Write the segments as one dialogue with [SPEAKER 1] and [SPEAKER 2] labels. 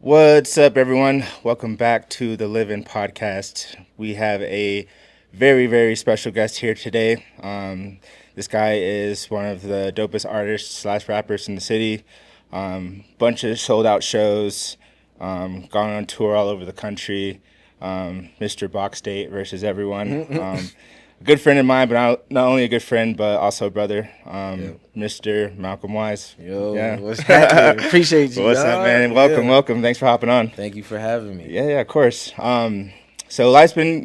[SPEAKER 1] What's up, everyone? Welcome back to the LIV'N podcast. We have a very, very special guest here today. This guy is one of the dopest artists slash rappers in the city. Bunch of sold out shows, gone on tour all over the country. Mr. Box Date versus everyone. A good friend of mine, but not only a good friend, but also a brother.
[SPEAKER 2] Yep.
[SPEAKER 1] Mr. Malcolm Whyz.
[SPEAKER 2] Yo,
[SPEAKER 1] Yeah.
[SPEAKER 2] what's happening? Appreciate you,
[SPEAKER 1] What's up,
[SPEAKER 2] dog.
[SPEAKER 1] man? Welcome,
[SPEAKER 2] Yeah.
[SPEAKER 1] welcome. Thanks for hopping on.
[SPEAKER 2] Thank you for having me.
[SPEAKER 1] Yeah, of course. So life's been,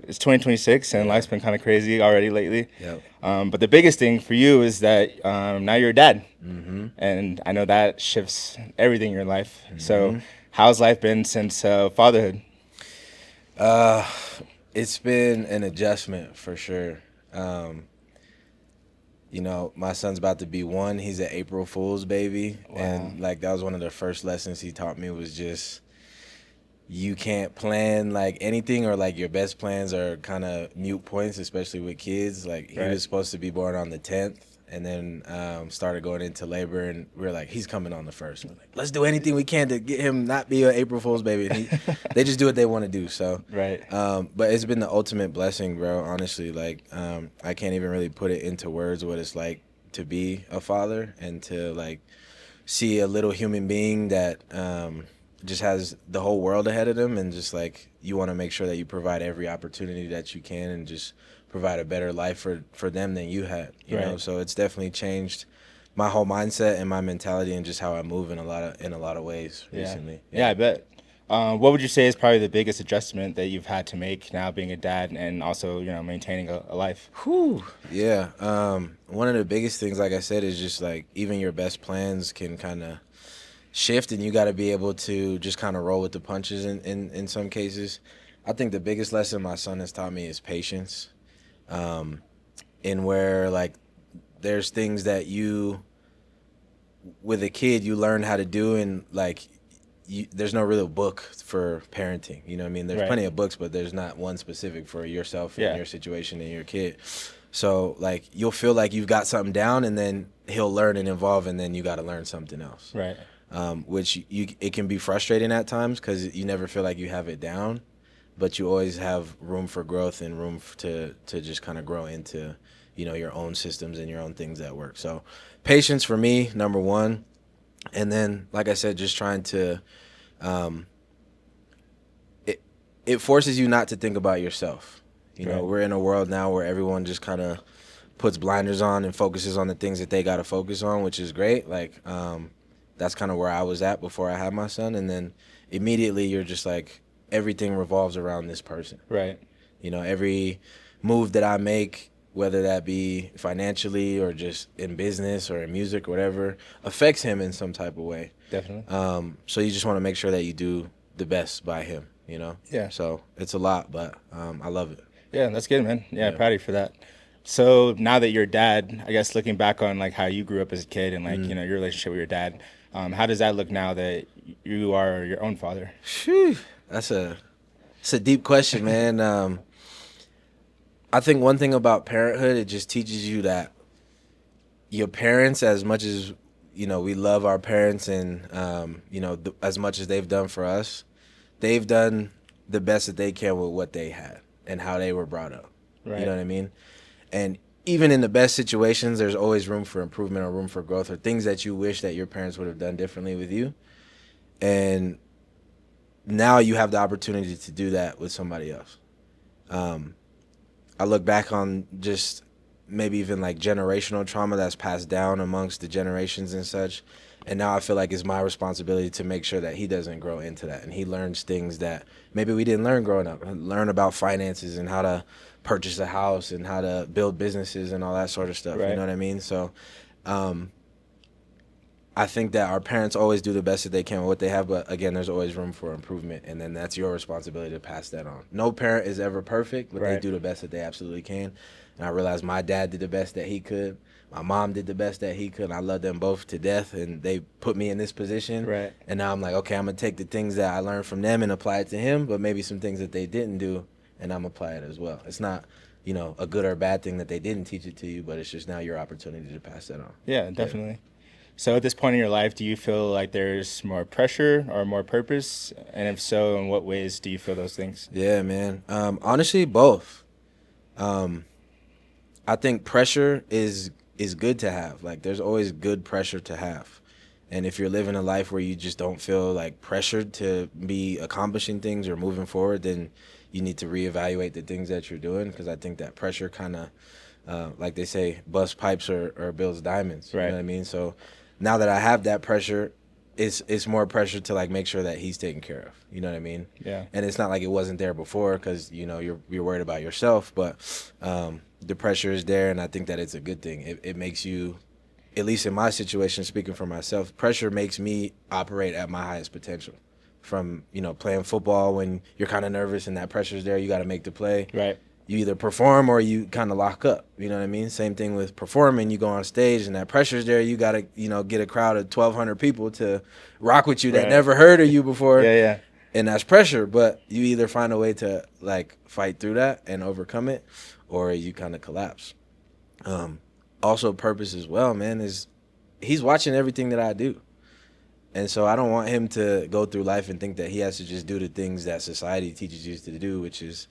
[SPEAKER 1] it's 2026 and
[SPEAKER 2] Yeah.
[SPEAKER 1] life's been kind of crazy already lately.
[SPEAKER 2] Yep.
[SPEAKER 1] But the biggest thing for you is that now you're a dad.
[SPEAKER 2] Mm-hmm.
[SPEAKER 1] And I know that shifts everything in your life. So
[SPEAKER 2] Mm-hmm.
[SPEAKER 1] how's life been since fatherhood?
[SPEAKER 2] Uh, it's been an adjustment for sure. Um, my son's about to be 1. He's an April Fool's baby,
[SPEAKER 1] Wow.
[SPEAKER 2] and like that was one of the first lessons he taught me was just you can't plan like anything or like your best plans are kind of mute points, especially with kids. Like he
[SPEAKER 1] Right.
[SPEAKER 2] was supposed to be born on the 10th and then started going into labor, and we were like, he's coming on the 1st. We're like, let's do anything we can to get him not be an April Fool's baby. And they just do what they want to do. So,
[SPEAKER 1] Right.
[SPEAKER 2] but it's been the ultimate blessing, bro. Honestly, like I can't even really put it into words what it's like to be a father and to like see a little human being that just has the whole world ahead of them, and just like you want to make sure that you provide every opportunity that you can and just provide a better life for them than you had,
[SPEAKER 1] Right.
[SPEAKER 2] so it's definitely changed my whole mindset and my mentality and just how I move in a lot of ways
[SPEAKER 1] Yeah.
[SPEAKER 2] recently.
[SPEAKER 1] Yeah, I bet. What would you say is probably the biggest adjustment that you've had to make now being a dad and also, maintaining a life?
[SPEAKER 2] Whew. Yeah. One of the biggest things, like I said, is just like even your best plans can kind of shift, and you got to be able to just kind of roll with the punches in some cases. I think the biggest lesson my son has taught me is patience. In where like there's things that you with a kid you learn how to do, and like there's no real book for parenting. You know what I mean? There's
[SPEAKER 1] Right.
[SPEAKER 2] plenty of books, but there's not one specific for yourself and
[SPEAKER 1] Yeah.
[SPEAKER 2] your situation and your kid. So like you'll feel like you've got something down, and then he'll learn and evolve, and then you got to learn something else.
[SPEAKER 1] Right.
[SPEAKER 2] Which it can be frustrating at times because you never feel like you have it down, but you always have room for growth and room to just kind of grow into your own systems and your own things that work. So patience for me, number one. And then like I said, just trying to um, it forces you not to think about yourself.
[SPEAKER 1] Right.
[SPEAKER 2] We're in a world now where everyone just kind of puts blinders on and focuses on the things that they got to focus on, which is great. Like that's kind of where I was at before I had my son, and then immediately you're just like everything revolves around this person.
[SPEAKER 1] Right.
[SPEAKER 2] Every move that I make, whether that be financially or just in business or in music or whatever, affects him in some type of way.
[SPEAKER 1] Definitely.
[SPEAKER 2] So you just want to make sure that you do the best by him.
[SPEAKER 1] Yeah.
[SPEAKER 2] So it's a lot, but I love it.
[SPEAKER 1] Yeah, that's good, man. Yeah,
[SPEAKER 2] Yeah.
[SPEAKER 1] proud of you for that. So now that you're a dad, I guess looking back on like how you grew up as a kid and like, your relationship with your dad, how does that look now that you are your own father?
[SPEAKER 2] Phew, that's a deep question, man. I think one thing about parenthood, it just teaches you that your parents, as much as we love our parents, and as much as they've done for us, they've done the best that they can with what they had and how they were brought up.
[SPEAKER 1] Right.
[SPEAKER 2] You know what I mean? And even in the best situations, there's always room for improvement or room for growth or things that you wish that your parents would have done differently with you. And now you have the opportunity to do that with somebody else. I look back on just maybe even like generational trauma that's passed down amongst the generations and such. And now I feel like it's my responsibility to make sure that he doesn't grow into that, and he learns things that maybe we didn't learn growing up. Learn about finances and how to purchase a house and how to build businesses and all that sort of stuff.
[SPEAKER 1] Right.
[SPEAKER 2] You know what I mean? So I think that our parents always do the best that they can with what they have, but again, there's always room for improvement, and then that's your responsibility to pass that on. No parent is ever perfect, but they
[SPEAKER 1] Right.
[SPEAKER 2] do the best that they absolutely can. And I realized my dad did the best that he could. My mom did the best that he could. And I love them both to death, and they put me in this position.
[SPEAKER 1] Right.
[SPEAKER 2] And now I'm like, okay, I'm gonna take the things that I learned from them and apply it to him, but maybe some things that they didn't do, and I'm apply it as well. It's not, a good or bad thing that they didn't teach it to you, but it's just now your opportunity to pass that on.
[SPEAKER 1] Yeah, definitely. So at this point in your life, do you feel like there's more pressure or more purpose? And if so, in what ways do you feel those things?
[SPEAKER 2] Yeah, man. Honestly, both. Um, I think pressure is good to have. Like, there's always good pressure to have. And if you're living a life where you just don't feel like pressured to be accomplishing things or moving forward, then you need to reevaluate the things that you're doing, because I think that pressure kind of, like they say, busts pipes or builds diamonds. You
[SPEAKER 1] Right.
[SPEAKER 2] know what I mean? So now that I have that pressure, it's more pressure to like make sure that he's taken care of. You know what I mean?
[SPEAKER 1] Yeah.
[SPEAKER 2] And it's not like it wasn't there before, because you're worried about yourself, but the pressure is there, and I think that it's a good thing. It makes you, at least in my situation, speaking for myself, pressure makes me operate at my highest potential. From playing football, when you're kind of nervous and that pressure's there, you got to make the play.
[SPEAKER 1] Right.
[SPEAKER 2] You either perform or you kind of lock up. You know what I mean? Same thing with performing. You go on stage and that pressure's there. You got to get a crowd of 1,200 people to rock with you that
[SPEAKER 1] Right.
[SPEAKER 2] never heard of you before.
[SPEAKER 1] Yeah, yeah.
[SPEAKER 2] And that's pressure, but you either find a way to like fight through that and overcome it, or you kind of collapse. Also, purpose as well, man, is he's watching everything that I do. And so I don't want him to go through life and think that he has to just do the things that society teaches you to do, which is,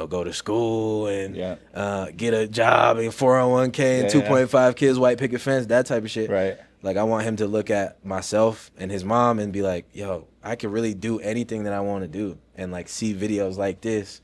[SPEAKER 2] go to school and get a job and 401k and 2.5 kids, white picket fence, that type of shit.
[SPEAKER 1] Right.
[SPEAKER 2] Like, I want him to look at myself and his mom and be like, yo, I could really do anything that I want to do. And like see videos like this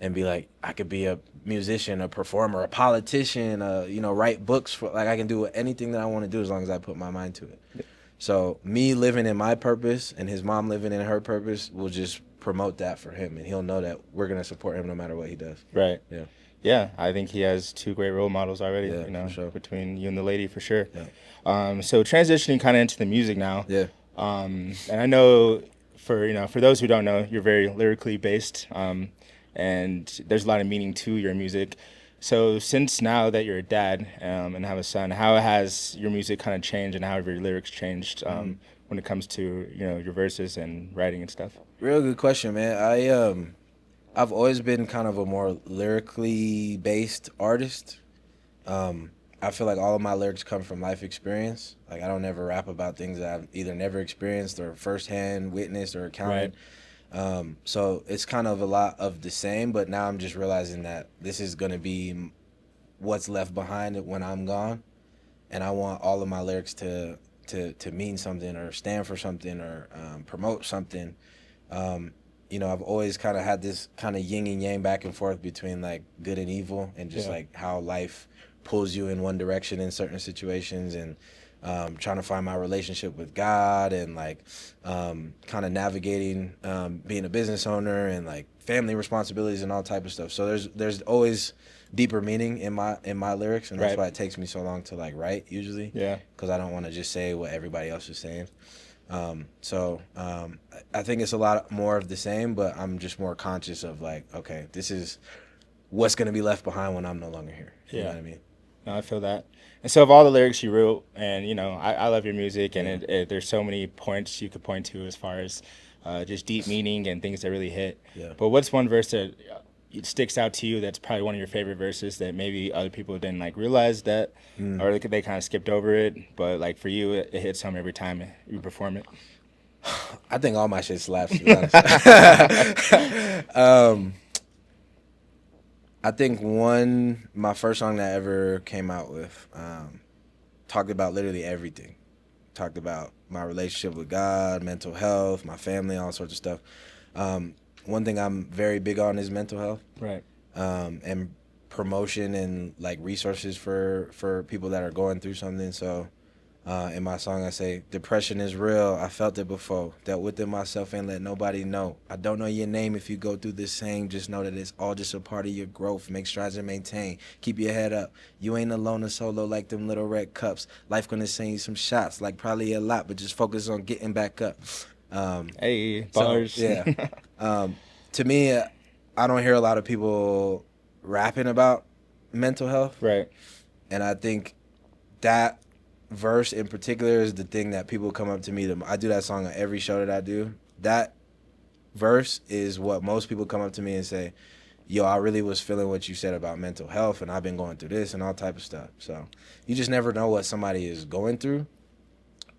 [SPEAKER 2] and be like, I could be a musician, a performer, a politician, write books for, like, I can do anything that I want to do as long as I put my mind to it. Yeah. So me living in my purpose and his mom living in her purpose will just promote that for him, and he'll know that we're going to support him no matter what he does.
[SPEAKER 1] Right.
[SPEAKER 2] Yeah.
[SPEAKER 1] Yeah, I think he has two great role models already,
[SPEAKER 2] for sure.
[SPEAKER 1] Between you and the lady, for sure.
[SPEAKER 2] Yeah.
[SPEAKER 1] So transitioning kind of into the music now.
[SPEAKER 2] Yeah.
[SPEAKER 1] And I know for those who don't know, you're very lyrically based, and there's a lot of meaning to your music. So since now that you're a dad and have a son, how has your music kind of changed, and how have your lyrics changed when it comes to your verses and writing and stuff?
[SPEAKER 2] Real good question, man. I've always been kind of a more lyrically based artist. I feel like all of my lyrics come from life experience. Like, I don't ever rap about things that I've either never experienced or firsthand witnessed or encountered. Right. So it's kind of a lot of the same, but now I'm just realizing that this is going to be what's left behind when I'm gone. And I want all of my lyrics to mean something or stand for something or promote something. I've always kind of had this kind of yin and yang back and forth between like good and evil, and just like how life pulls you in one direction in certain situations, and trying to find my relationship with God, and like kind of navigating being a business owner and like family responsibilities and all type of stuff. So there's always deeper meaning in my lyrics, and that's why it takes me so long to like write usually. Yeah. Because I don't want to just say what everybody else is saying. I think it's a lot more of the same, but I'm just more conscious of like, okay, this is what's going to be left behind when I'm no longer here. You know what I mean?
[SPEAKER 1] No, I feel that. And so of all the lyrics you wrote, and I love your music, and there's so many points you could point to as far as just deep meaning and things that really hit. Yeah. But what's one verse that it sticks out to you that's probably one of your favorite verses that maybe other people didn't like realize that, or they kind of skipped over it, but like for you it hits home every time you perform it?
[SPEAKER 2] I think all my shit slaps, to be honest. I think my first song that I ever came out with talked about literally everything. Talked about my relationship with God, mental health, my family, all sorts of stuff. One thing I'm very big on is mental health. Right. And promotion and like resources for people that are going through something. So in my song I say, depression is real, I felt it before, dealt with it myself, ain't let nobody know. I don't know your name if you go through the same, just know that it's all just a part of your growth. Make strides and maintain, keep your head up. You ain't alone or solo like them little red cups. Life gonna send you some shots, like probably a lot, but just focus on getting back up.
[SPEAKER 1] Hey, bars.
[SPEAKER 2] So, yeah. To me, I don't hear a lot of people rapping about mental health. Right. And I think that verse in particular is the thing that people come up to me. I do that song on every show that I do. That verse is what most people come up to me and say, yo, I really was feeling what you said about mental health, and I've been going through this and all type of stuff. So you just never know what somebody is going through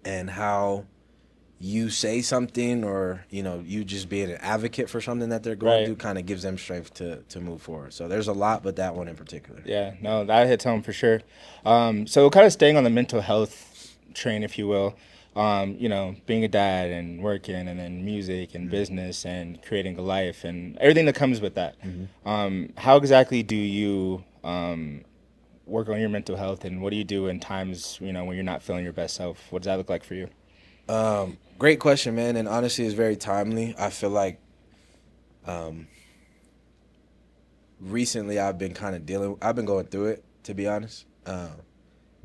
[SPEAKER 2] and how you say something, or you just being an advocate for something that they're going
[SPEAKER 1] Right.
[SPEAKER 2] through, kind of gives them strength to move forward. So there's a lot, but that one in particular.
[SPEAKER 1] Yeah, no, that hits home for sure. So kind of staying on the mental health train, if you will, being a dad and working and then music and business and creating a life and everything that comes with that. How exactly do you work on your mental health, and what do you do in times, when you're not feeling your best self? What does that look like for you?
[SPEAKER 2] Great question, man, and honestly, it's very timely. I feel like recently I've been going through it, to be honest.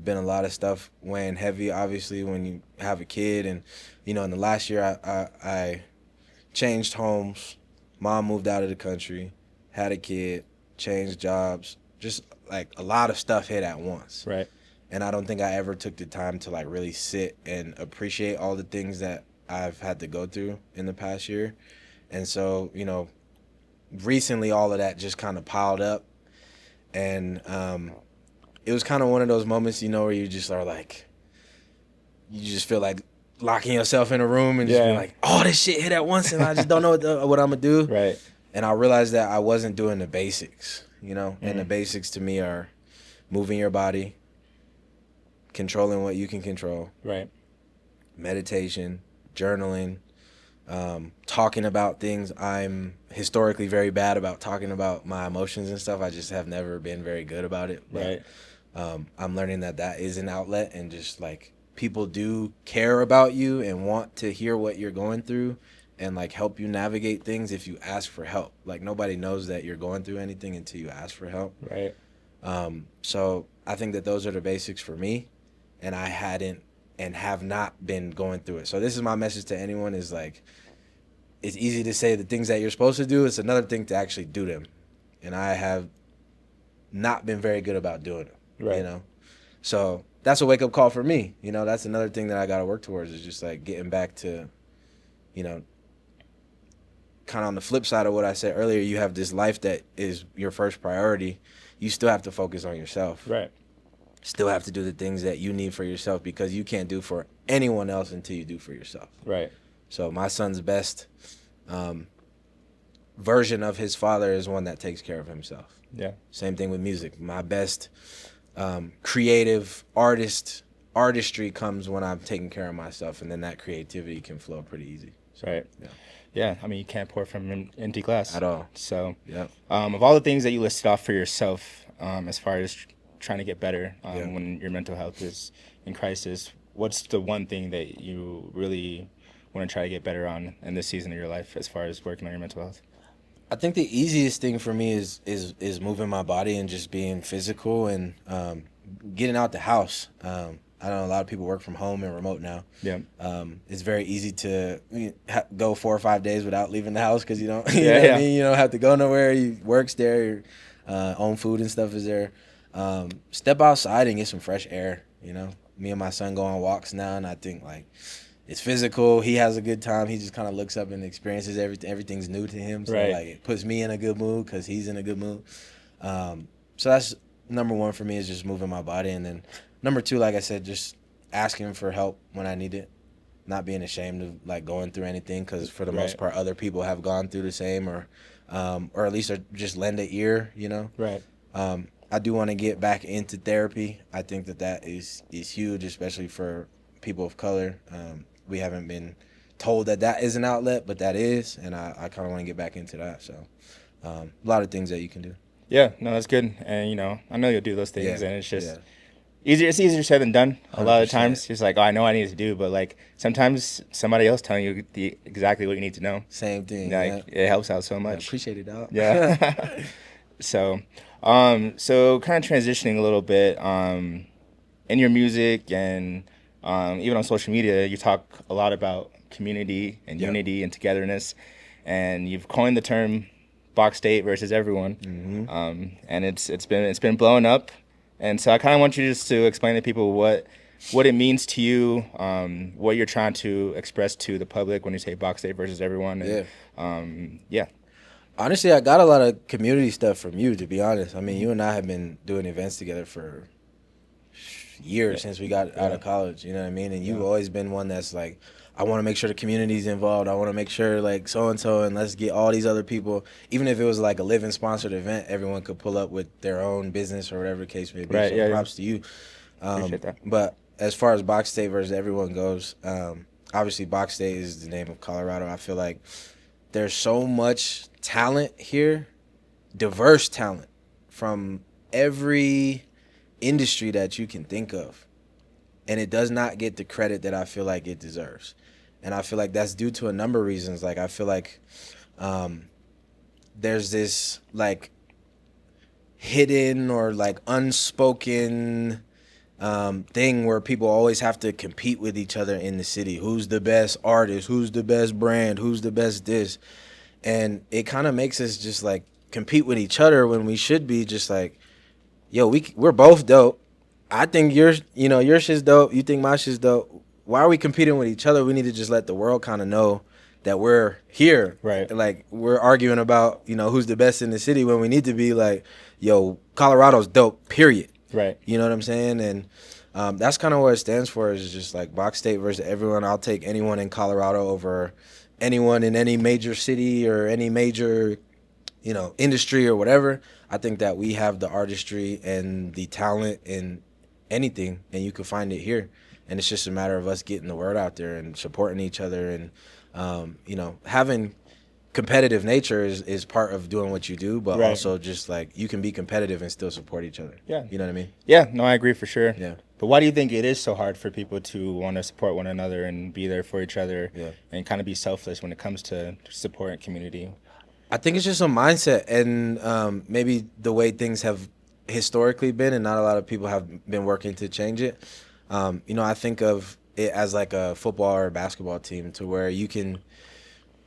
[SPEAKER 2] Been a lot of stuff weighing heavy, obviously, when you have a kid. And, in the last year, I changed homes. Mom moved out of the country, had a kid, changed jobs. Just, like, a lot of stuff hit at once.
[SPEAKER 1] Right.
[SPEAKER 2] And I don't think I ever took the time to, like, really sit and appreciate all the things that I've had to go through in the past year. And so, recently all of that just kind of piled up. And it was kind of one of those moments, where you just are like, you just feel like locking yourself in a room and just being like, oh, this shit hit at once and I just don't know what I'm going to do.
[SPEAKER 1] Right.
[SPEAKER 2] And I realized that I wasn't doing the basics, and the basics to me are moving your body, controlling what you can control,
[SPEAKER 1] Right.
[SPEAKER 2] meditation, journaling, talking about things. I'm historically very bad about talking about my emotions and stuff. I just have never been very good about it. But,
[SPEAKER 1] Right.
[SPEAKER 2] I'm learning that is an outlet, and just like people do care about you and want to hear what you're going through and like help you navigate things if you ask for help. Like nobody knows that you're going through anything until you ask for help.
[SPEAKER 1] Right.
[SPEAKER 2] So I think that those are the basics for me, and I hadn't and have not been going through it. So this is my message to anyone: is like, it's easy to say the things that you're supposed to do. It's another thing to actually do them, and I have not been very good about doing them.
[SPEAKER 1] Right.
[SPEAKER 2] So that's a wake-up call for me. That's another thing that I got to work towards, is just like getting back to, kind of on the flip side of what I said earlier. You have this life that is your first priority. You still have to focus on yourself.
[SPEAKER 1] Right.
[SPEAKER 2] Still have to do the things that you need for yourself, because you can't do for anyone else until you do for yourself.
[SPEAKER 1] Right.
[SPEAKER 2] So my son's best version of his father is one that takes care of himself.
[SPEAKER 1] Yeah.
[SPEAKER 2] Same thing with music. My best creative artistry comes when I'm taking care of myself, and then that creativity can flow pretty easy.
[SPEAKER 1] Right.
[SPEAKER 2] Yeah.
[SPEAKER 1] Yeah. I mean, you can't pour from an empty glass
[SPEAKER 2] At all.
[SPEAKER 1] So,
[SPEAKER 2] Yeah.
[SPEAKER 1] Of all the things that you listed off for yourself, as far as trying to get better,
[SPEAKER 2] Yeah.
[SPEAKER 1] when your mental health is in crisis, what's the one thing that you really want to try to get better on in this season of your life, as far as working on your mental health?
[SPEAKER 2] I think the easiest thing for me is moving my body and just being physical and getting out the house. I know a lot of people work from home and remote now.
[SPEAKER 1] Yeah.
[SPEAKER 2] It's very easy to go 4 or 5 days without leaving the house, because you don't.
[SPEAKER 1] Yeah,
[SPEAKER 2] You know what
[SPEAKER 1] yeah.
[SPEAKER 2] I mean? You don't have to go nowhere. You work's there. Your own food and stuff is there. Step outside and get some fresh air. Me and my son go on walks now, and I think like, it's physical. He has a good time. He just kind of looks up and experiences everything. Everything's new to him. So
[SPEAKER 1] Right.
[SPEAKER 2] like, it puts me in a good mood because he's in a good mood. So that's number one for me, is just moving my body. And then number two, like I said, just asking for help when I need it. Not being ashamed of like going through anything, because for the most
[SPEAKER 1] Right.
[SPEAKER 2] part, other people have gone through the same, or at least just lend an ear.
[SPEAKER 1] Right.
[SPEAKER 2] I do want to get back into therapy. I think that is huge, especially for people of color. We haven't been told that is an outlet, but that is, and I kind of want to get back into that. So a lot of things that you can do.
[SPEAKER 1] Yeah. No, that's good. And, I know you'll do those things,
[SPEAKER 2] Yeah.
[SPEAKER 1] and it's just
[SPEAKER 2] Yeah.
[SPEAKER 1] easier. It's easier said than done. A lot of
[SPEAKER 2] 100%.
[SPEAKER 1] times, it's like, oh, I know I need to do, but like sometimes somebody else telling you exactly what you need to know,
[SPEAKER 2] Same thing.
[SPEAKER 1] like
[SPEAKER 2] Yeah.
[SPEAKER 1] it helps out so
[SPEAKER 2] I
[SPEAKER 1] much.
[SPEAKER 2] appreciate it, dog.
[SPEAKER 1] Yeah. So, so kind of transitioning a little bit, in your music and even on social media, you talk a lot about community and
[SPEAKER 2] Yeah.
[SPEAKER 1] unity and togetherness, and you've coined the term "box state versus everyone," and it's been blowing up, and so I kind of want you just to explain to people what it means to you, what you're trying to express to the public when you say box state versus everyone. And, yeah.
[SPEAKER 2] Honestly, I got a lot of community stuff from you, to be honest. I mean, you and I have been doing events together for years since we got out of college. You know what I mean? And you've always been one that's like, I want to make sure the community's involved. I want to make sure like so and so, and let's get all these other people. Even if it was like a LIV'N sponsored event, everyone could pull up with their own business or whatever the case may be.
[SPEAKER 1] Right,
[SPEAKER 2] So props to you.
[SPEAKER 1] Appreciate that.
[SPEAKER 2] But as far as Box State versus everyone goes, obviously Box State is the name of Colorado. I feel like there's so much talent here, diverse talent from every industry that you can think of. And it does not get the credit that I feel like it deserves. And I feel like that's due to a number of reasons. Like, I feel like there's this, like, hidden or, like, unspoken thing where people always have to compete with each other in the city. Who's the best artist? Who's the best brand? Who's the best this? And it kind of makes us just, like, compete with each other when we should be just, like, yo, we're both dope. I think your shit's dope. You think my shit's dope. Why are we competing with each other? We need to just let the world kind of know that we're here.
[SPEAKER 1] Right.
[SPEAKER 2] Like, we're arguing about, who's the best in the city when we need to be like, yo, Colorado's dope, period.
[SPEAKER 1] Right.
[SPEAKER 2] You know what I'm saying? And that's kind of what it stands for, is just like Box State versus everyone. I'll take anyone in Colorado over anyone in any major city or any major, industry or whatever. I think that we have the artistry and the talent in anything, and you can find it here. And it's just a matter of us getting the word out there and supporting each other. And, having competitive nature is part of doing what you do, but also just like you can be competitive and still support each other.
[SPEAKER 1] Yeah.
[SPEAKER 2] You know what I mean?
[SPEAKER 1] Yeah, no, I agree for sure.
[SPEAKER 2] Yeah.
[SPEAKER 1] But why do you think it is so hard for people to want to support one another and be there for each other and kind of be selfless when it comes to support and community?
[SPEAKER 2] I think it's just a mindset and maybe the way things have historically been, and not a lot of people have been working to change it. I think of it as like a football or basketball team, to where you can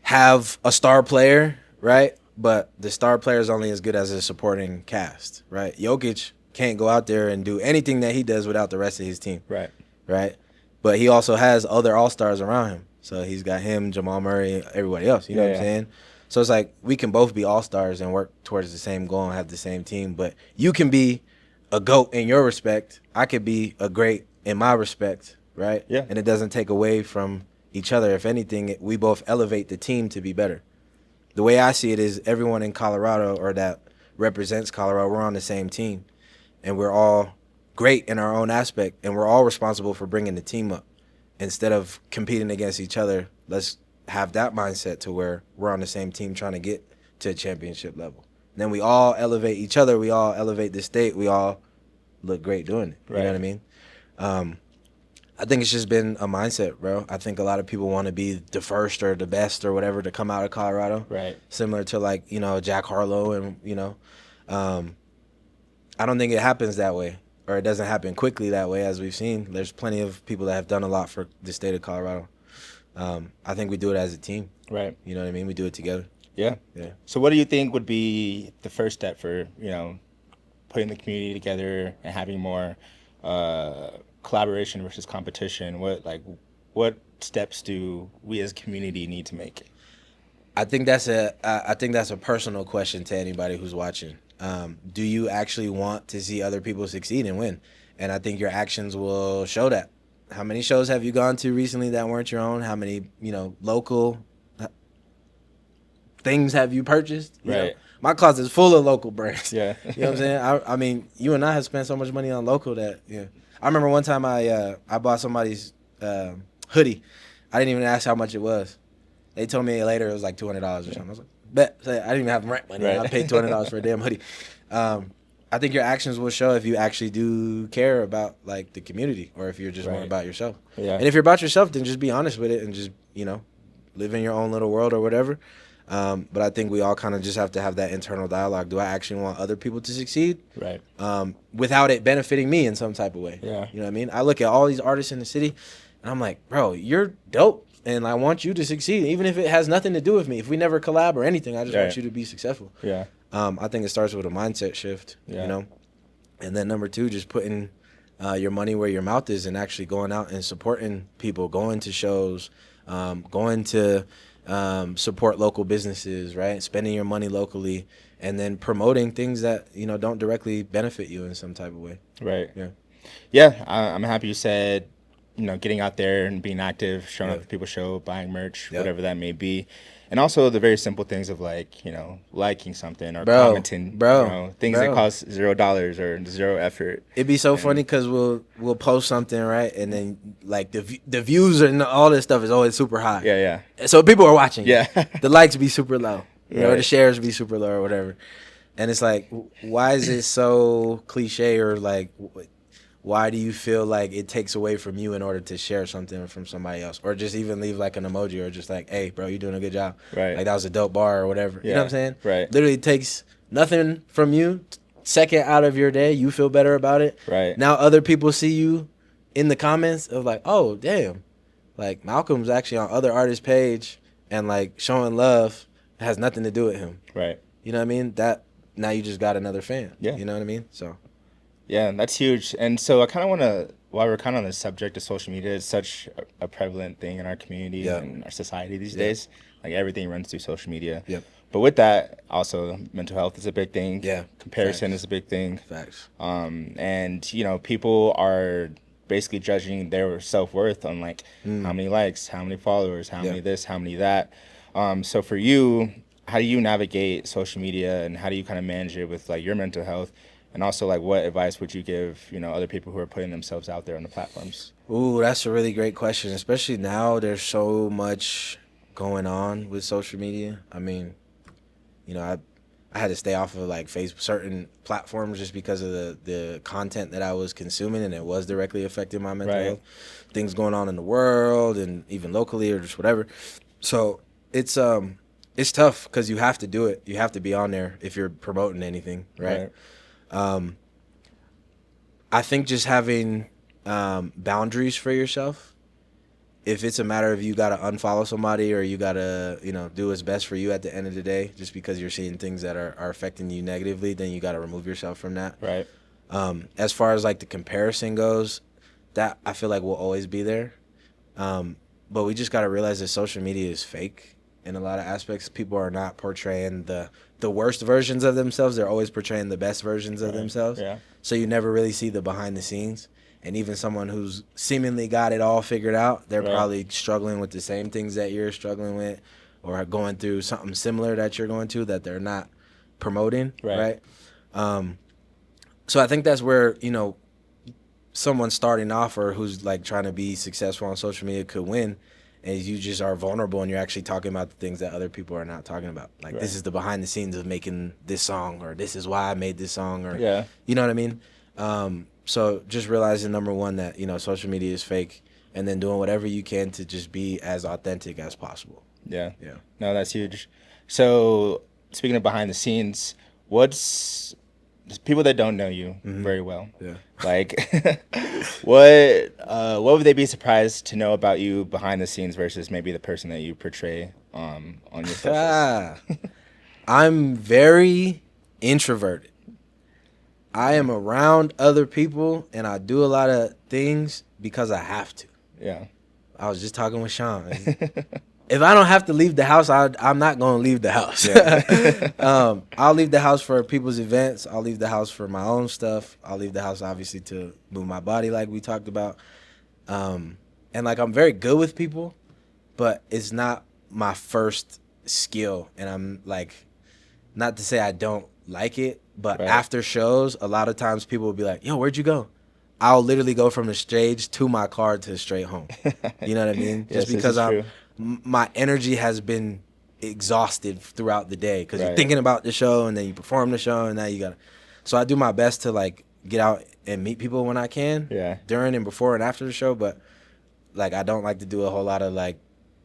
[SPEAKER 2] have a star player, right? But the star player is only as good as a supporting cast, right? Jokic can't go out there and do anything that he does without the rest of his team. Right? But he also has other all-stars around him. So he's got him, Jamal Murray, everybody else. You know what I'm saying? So it's like we can both be all-stars and work towards the same goal and have the same team. But you can be a GOAT in your respect. I could be a great in my respect, right?
[SPEAKER 1] Yeah.
[SPEAKER 2] And it doesn't take away from each other. If anything, we both elevate the team to be better. The way I see it is everyone in Colorado, or that represents Colorado, we're on the same team. And we're all great in our own aspect, and we're all responsible for bringing the team up. Instead of competing against each other, let's have that mindset to where we're on the same team trying to get to a championship level. And then we all elevate each other. We all elevate the state. We all look great doing it. You know what I mean? I think it's just been a mindset, bro. I think a lot of people want to be the first or the best or whatever to come out of Colorado.
[SPEAKER 1] Right.
[SPEAKER 2] Similar to like, Jack Harlow and, I don't think it happens that way, or it doesn't happen quickly that way, as we've seen. There's plenty of people that have done a lot for the state of Colorado. I think we do it as a team.
[SPEAKER 1] Right.
[SPEAKER 2] You know what I mean? We do it together.
[SPEAKER 1] Yeah.
[SPEAKER 2] Yeah.
[SPEAKER 1] So what do you think would be the first step for, putting the community together and having more collaboration versus competition? What steps do we as a community need to make?
[SPEAKER 2] I think that's a personal question to anybody who's watching. Do you actually want to see other people succeed and win? And I think your actions will show that. How many shows have you gone to recently that weren't your own? How many, local things have you purchased? You know? My closet is full of local brands.
[SPEAKER 1] Yeah.
[SPEAKER 2] You know what I'm saying? I mean, you and I have spent so much money on local that, I remember one time I bought somebody's hoodie. I didn't even ask how much it was. They told me later it was like $200 or something. I was like, bet. So I didn't even have rent money. I paid $200 for a damn hoodie. I think your actions will show if you actually do care about like the community, or if you're just more about yourself. Yeah. And if you're about yourself, then just be honest with it and just, live in your own little world or whatever. But I think we all kind of just have to have that internal dialogue. Do I actually want other people to succeed?
[SPEAKER 1] Right.
[SPEAKER 2] Without it benefiting me in some type of way.
[SPEAKER 1] Yeah.
[SPEAKER 2] You know what I mean? I look at all these artists in the city and I'm like, bro, you're dope. And I want you to succeed, even if it has nothing to do with me. If we never collab or anything, I just want you to be successful. Yeah. I think it starts with a mindset shift, And then number two, just putting your money where your mouth is and actually going out and supporting people, going to shows, going to support local businesses, right? Spending your money locally, and then promoting things that, don't directly benefit you in some type of way.
[SPEAKER 1] Right.
[SPEAKER 2] Yeah.
[SPEAKER 1] Yeah, I'm happy you said, getting out there and being active, showing up
[SPEAKER 2] Yeah.
[SPEAKER 1] at people's show, buying merch,
[SPEAKER 2] Yep.
[SPEAKER 1] whatever that may be. And also the very simple things of like, liking something or
[SPEAKER 2] Bro,
[SPEAKER 1] commenting,
[SPEAKER 2] bro,
[SPEAKER 1] things that
[SPEAKER 2] bro.
[SPEAKER 1] cost $0 or zero effort.
[SPEAKER 2] It'd be so funny
[SPEAKER 1] And
[SPEAKER 2] because we'll post something, right, and then like the views and all this stuff is always super high.
[SPEAKER 1] yeah,
[SPEAKER 2] So people are watching you.
[SPEAKER 1] yeah.
[SPEAKER 2] The likes be super low, or the
[SPEAKER 1] Right.
[SPEAKER 2] shares be super low or whatever. And it's like, why is it so cliche, or like, why do you feel like it takes away from you in order to share something from somebody else, or just even leave like an emoji, or just like, hey, bro, you doing a good job.
[SPEAKER 1] Right.
[SPEAKER 2] Like that was a dope bar or whatever. You know what I'm saying?
[SPEAKER 1] Right.
[SPEAKER 2] Literally takes nothing from you. Second out of your day, you feel better about it.
[SPEAKER 1] Right.
[SPEAKER 2] Now other people see you in the comments of like, oh damn, like Malcolm's actually on other artists' page and like showing love has nothing to do with him.
[SPEAKER 1] Right.
[SPEAKER 2] You know what I mean? That now you just got another fan.
[SPEAKER 1] Yeah.
[SPEAKER 2] You know what I mean? So
[SPEAKER 1] Yeah, that's huge. And so I kind of want to, while we're kind of on the subject of social media, it's such a prevalent thing in our community
[SPEAKER 2] Yeah.
[SPEAKER 1] and our society these
[SPEAKER 2] Yeah.
[SPEAKER 1] days. Like everything runs through social media.
[SPEAKER 2] Yep.
[SPEAKER 1] But with that, also mental health is a big thing.
[SPEAKER 2] Yeah.
[SPEAKER 1] Comparison
[SPEAKER 2] Facts.
[SPEAKER 1] is a big thing.
[SPEAKER 2] Facts.
[SPEAKER 1] And people are basically judging their self-worth on like how many likes, how many followers, how
[SPEAKER 2] Yeah.
[SPEAKER 1] many this, how many that. So for you, how do you navigate social media and how do you kind of manage it with like your mental health? And also like what advice would you give, other people who are putting themselves out there on the platforms?
[SPEAKER 2] Ooh, that's a really great question. Especially now, there's so much going on with social media. I mean, I had to stay off of like Facebook, certain platforms, just because of the content that I was consuming, and it was directly affecting my mental
[SPEAKER 1] Right.
[SPEAKER 2] health. Things going on in the world and even locally or just whatever. So it's tough because you have to do it. You have to be on there if you're promoting anything, right? I think just having boundaries for yourself. If it's a matter of you got to unfollow somebody or you got to, do what's best for you at the end of the day, just because you're seeing things that are affecting you negatively, then you got to remove yourself from that.
[SPEAKER 1] Right.
[SPEAKER 2] As far as like the comparison goes, that I feel like will always be there. But we just got to realize that social media is fake in a lot of aspects. People are not portraying the worst versions of themselves. They're always portraying the best versions of themselves.
[SPEAKER 1] Yeah.
[SPEAKER 2] So you never really see the behind the scenes. And even someone who's seemingly got it all figured out, they're
[SPEAKER 1] Right.
[SPEAKER 2] probably struggling with the same things that you're struggling with, or going through something similar that you're going to that they're not promoting,
[SPEAKER 1] Right.
[SPEAKER 2] So I think that's where, someone starting off or who's like trying to be successful on social media could win, and you just are vulnerable and you're actually talking about the things that other people are not talking about. Like,
[SPEAKER 1] Right.
[SPEAKER 2] this is the behind the scenes of making this song, or this is why I made this song, or
[SPEAKER 1] Yeah.
[SPEAKER 2] you know what I mean? So just realizing, number one, that, social media is fake, and then doing whatever you can to just be as authentic as possible.
[SPEAKER 1] Yeah.
[SPEAKER 2] Yeah.
[SPEAKER 1] No, that's huge. So speaking of behind the scenes, what's people that don't know you very well?
[SPEAKER 2] Yeah.
[SPEAKER 1] Like, what would they be surprised to know about you behind the scenes versus maybe the person that you portray on your socials?
[SPEAKER 2] I'm very introverted. I am around other people, and I do a lot of things because I have to.
[SPEAKER 1] Yeah.
[SPEAKER 2] I was just talking with Sean. If I don't have to leave the house, I'm not going to leave the house.
[SPEAKER 1] Yeah.
[SPEAKER 2] I'll leave the house for people's events. I'll leave the house for my own stuff. I'll leave the house, obviously, to move my body like we talked about. And, like, I'm very good with people, but it's not my first skill. And I'm, like, not to say I don't like it, but
[SPEAKER 1] Right.
[SPEAKER 2] after shows, a lot of times people will be like, yo, where'd you go? I'll literally go from the stage to my car to straight home. You know what I mean?
[SPEAKER 1] Yes,
[SPEAKER 2] Just
[SPEAKER 1] this
[SPEAKER 2] because
[SPEAKER 1] is true.
[SPEAKER 2] my energy has been exhausted throughout the day, because you're
[SPEAKER 1] Right.
[SPEAKER 2] thinking about the show, and then you perform the show, and now you got to. So I do my best to, like, get out and meet people when I can,
[SPEAKER 1] Yeah.
[SPEAKER 2] during and before and after the show. But, like, I don't like to do a whole lot of, like,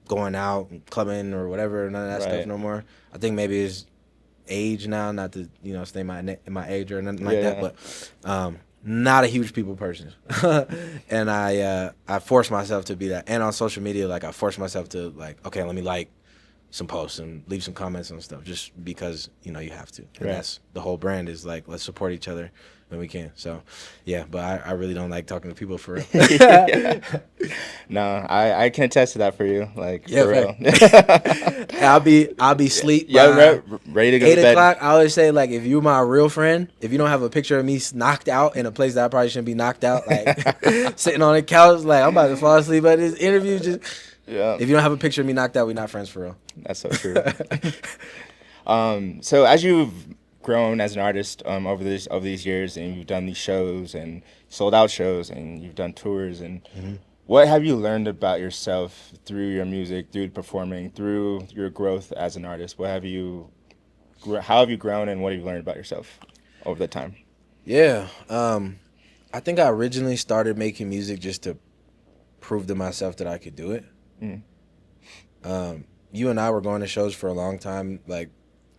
[SPEAKER 2] going out and clubbing or whatever, none of that
[SPEAKER 1] Right.
[SPEAKER 2] stuff no more. I think maybe it's age now, not to, stay in my age or nothing like
[SPEAKER 1] Yeah.
[SPEAKER 2] that, but not a huge people person. And I force myself to be that. And on social media, like, I force myself to, like, okay, let me like some posts and leave some comments on stuff just because, you know, you have to. And
[SPEAKER 1] Right.
[SPEAKER 2] that's the whole brand is like, let's support each other when we can. So, yeah, but I really don't like talking to people for real.
[SPEAKER 1] No, I can attest to that for you. Like,
[SPEAKER 2] Yeah,
[SPEAKER 1] for real.
[SPEAKER 2] I'll be sleep
[SPEAKER 1] Yeah,
[SPEAKER 2] by
[SPEAKER 1] ready to go
[SPEAKER 2] 8
[SPEAKER 1] to bed.
[SPEAKER 2] o'clock. I always say, like, if you're my real friend, if you don't have a picture of me knocked out in a place that I probably shouldn't be knocked out, like sitting on the couch, like I'm about to fall asleep at this interview, just
[SPEAKER 1] Yeah,
[SPEAKER 2] if you don't have a picture of me knocked out, we're not friends for real.
[SPEAKER 1] that's so true. So as you've grown as an artist over these years, and you've done these shows and sold out shows, and you've done tours, and what have you learned about yourself through your music, through performing, through your growth as an artist? How have you grown, and what have you learned about yourself over the time?
[SPEAKER 2] Yeah, I think I originally started making music just to prove to myself that I could do it. You and I were going to shows for a long time, like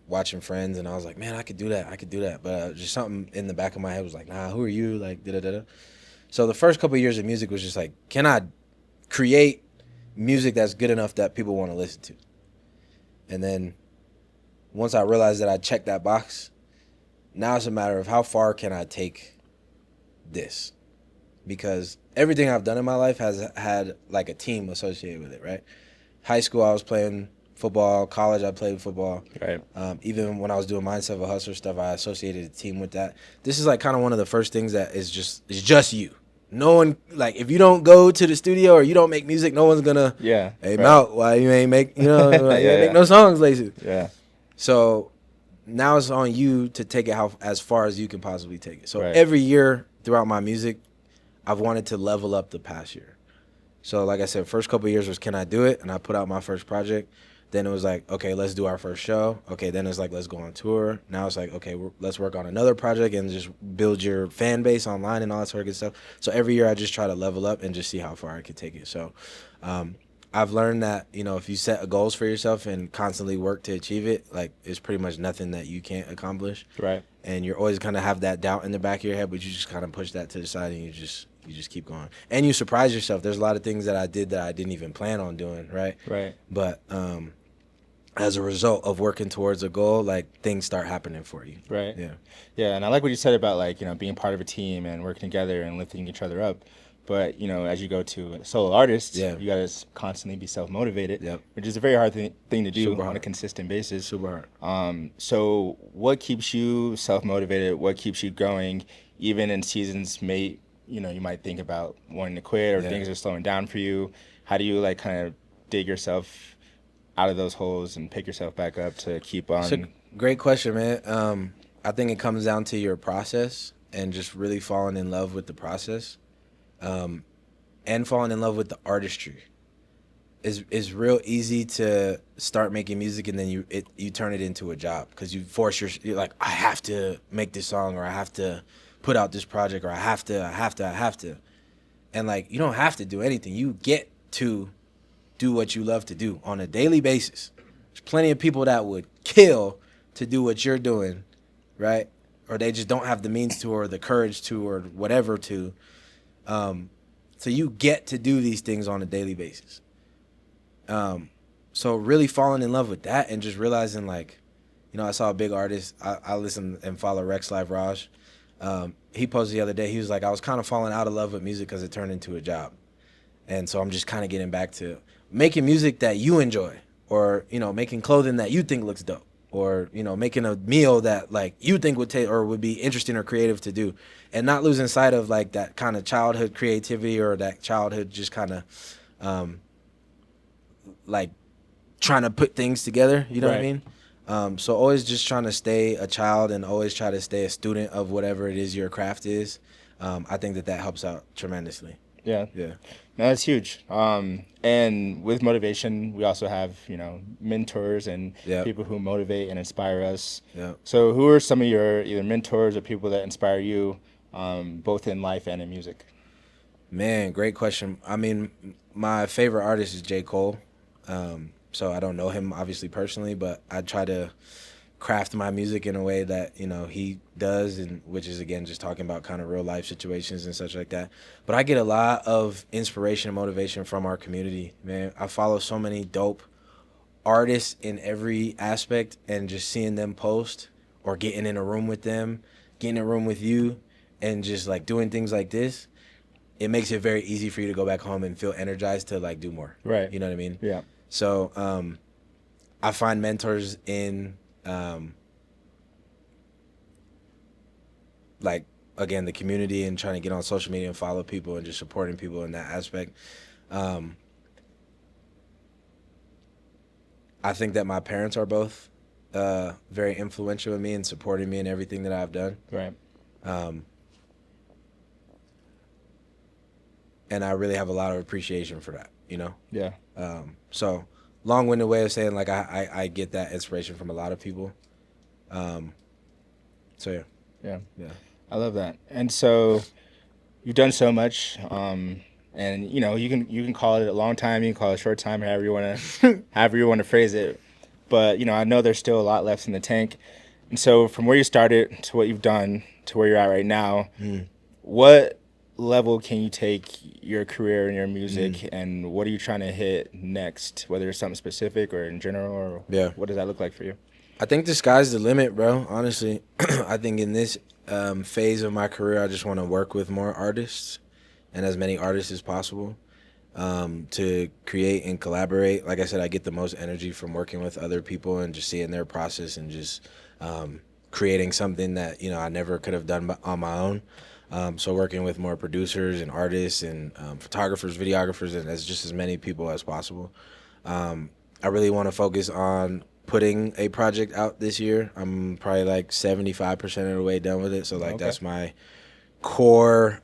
[SPEAKER 2] watching Friends, and I was like, man, I could do that. But just something in the back of my head was like, nah, who are you? Like, da-da-da-da. So the first couple of years of music was just like, can I create music that's good enough that people want to listen to? And then once I realized that I checked that box, now it's a matter of how far can I take this? Because everything I've done in my life has had like a team associated with it, right? High school, I was playing football. College, I played football.
[SPEAKER 1] Right.
[SPEAKER 2] Even when I was doing Mindset of a Hustler stuff, I associated a team with that. This is like kind of one of the first things that is just you. No one, like, if you don't go to the studio or you don't make music, no one's gonna,
[SPEAKER 1] Yeah.
[SPEAKER 2] hey,
[SPEAKER 1] right.
[SPEAKER 2] Mal, why you ain't make, you know, like, you ain't
[SPEAKER 1] Yeah.
[SPEAKER 2] make no songs lately.
[SPEAKER 1] Yeah.
[SPEAKER 2] So now it's on you to take it as far as you can possibly take it. So
[SPEAKER 1] Right.
[SPEAKER 2] every year throughout my music, I've wanted to level up the past year. So like I said, first couple of years was, can I do it? And I put out my first project. Then it was like, okay, let's do our first show. Okay, then it's like, let's go on tour. Now it's like, okay, let's work on another project and just build your fan base online and all that sort of good stuff. So every year I just try to level up and just see how far I can take it. So I've learned that, you know, if you set goals for yourself and constantly work to achieve it, like, it's pretty much nothing that you can't accomplish.
[SPEAKER 1] Right.
[SPEAKER 2] And you're always going to have that doubt in the back of your head, but you just kind of push that to the side and you just keep going. And you surprise yourself. There's a lot of things that I did that I didn't even plan on doing, right?
[SPEAKER 1] Right.
[SPEAKER 2] But as a result of working towards a goal, like, things start happening for you.
[SPEAKER 1] Right.
[SPEAKER 2] Yeah.
[SPEAKER 1] Yeah, and I like what you said about, like, you know, being part of a team and working together and lifting each other up. But, you know, as you go to solo artists,
[SPEAKER 2] Yeah.
[SPEAKER 1] you got to constantly be self-motivated,
[SPEAKER 2] Yep.
[SPEAKER 1] which is a very hard thing to do
[SPEAKER 2] Super
[SPEAKER 1] on a
[SPEAKER 2] hard.
[SPEAKER 1] consistent basis.
[SPEAKER 2] Super hard.
[SPEAKER 1] So what keeps you self-motivated? What keeps you going, even in seasons you might think about wanting to quit or
[SPEAKER 2] Yeah.
[SPEAKER 1] things are slowing down for you? How do you, like, kind of dig yourself out of those holes and pick yourself back up to keep on?
[SPEAKER 2] It's a great question, man. I think it comes down to your process and just really falling in love with the process, and falling in love with the artistry. It's real easy to start making music and then you turn it into a job because you're like, I have to make this song, or I have to put out this project, or I have to. And, like, you don't have to do anything. You get to do what you love to do on a daily basis. There's plenty of people that would kill to do what you're doing, right? Or they just don't have the means to, or the courage to, or whatever to. So you get to do these things on a daily basis. So really falling in love with that and just realizing, like, you know, I saw a big artist. I listen and follow Rex Live Raj. He posted the other day. He was like, I was kind of falling out of love with music because it turned into a job. And so I'm just kind of getting back to making music that you enjoy, or, you know, making clothing that you think looks dope, or, you know, making a meal that, like, you think would be interesting or creative to do, and not losing sight of, like, that kind of childhood creativity or that childhood just kind of like trying to put things together, you know what I mean? So always just trying to stay a child and always try to stay a student of whatever it is your craft is. I think that helps out tremendously.
[SPEAKER 1] Yeah.
[SPEAKER 2] Yeah.
[SPEAKER 1] No, that's huge. And with motivation, we also have, you know, mentors and
[SPEAKER 2] Yep.
[SPEAKER 1] people who motivate and inspire us.
[SPEAKER 2] Yeah.
[SPEAKER 1] So who are some of your either mentors or people that inspire you, both in life and in music?
[SPEAKER 2] Man, great question. I mean, my favorite artist is J. Cole. So I don't know him obviously personally, but I try to craft my music in a way that, you know, he does, and which is, again, just talking about kind of real life situations and such like that. But I get a lot of inspiration and motivation from our community, man. I follow so many dope artists in every aspect and just seeing them post or getting in a room with them, getting in a room with you, and just like doing things like this, it makes it very easy for you to go back home and feel energized to like do more.
[SPEAKER 1] Right.
[SPEAKER 2] You know what I mean?
[SPEAKER 1] Yeah.
[SPEAKER 2] So I find mentors in like, again, the community and trying to get on social media and follow people and just supporting people in that aspect. I think that my parents are both very influential in me and supporting me in everything that I've done.
[SPEAKER 1] Right.
[SPEAKER 2] And I really have a lot of appreciation for that, you know?
[SPEAKER 1] Yeah.
[SPEAKER 2] So long-winded way of saying, like, I get that inspiration from a lot of people. So yeah.
[SPEAKER 1] Yeah.
[SPEAKER 2] Yeah.
[SPEAKER 1] I love that. And so you've done so much, and you know, you can call it a long time, you can call it a short time, however you want to phrase it. But you know, I know there's still a lot left in the tank. And so from where you started to what you've done to where you're at right now, what level can you take your career and your music, and what are you trying to hit next, whether it's something specific or in general, or what does that look like for you?
[SPEAKER 2] I think the sky's the limit, bro, honestly. I think in this phase of my career, I just want to work with more artists and as many artists as possible to create and collaborate. Like I said, I get the most energy from working with other people and just seeing their process and just creating something that, you know, I never could have done on my own. So working with more producers and artists and photographers, videographers, and as many people as possible. I really want to focus on putting a project out this year. I'm probably like 75% of the way done with it. So like that's my core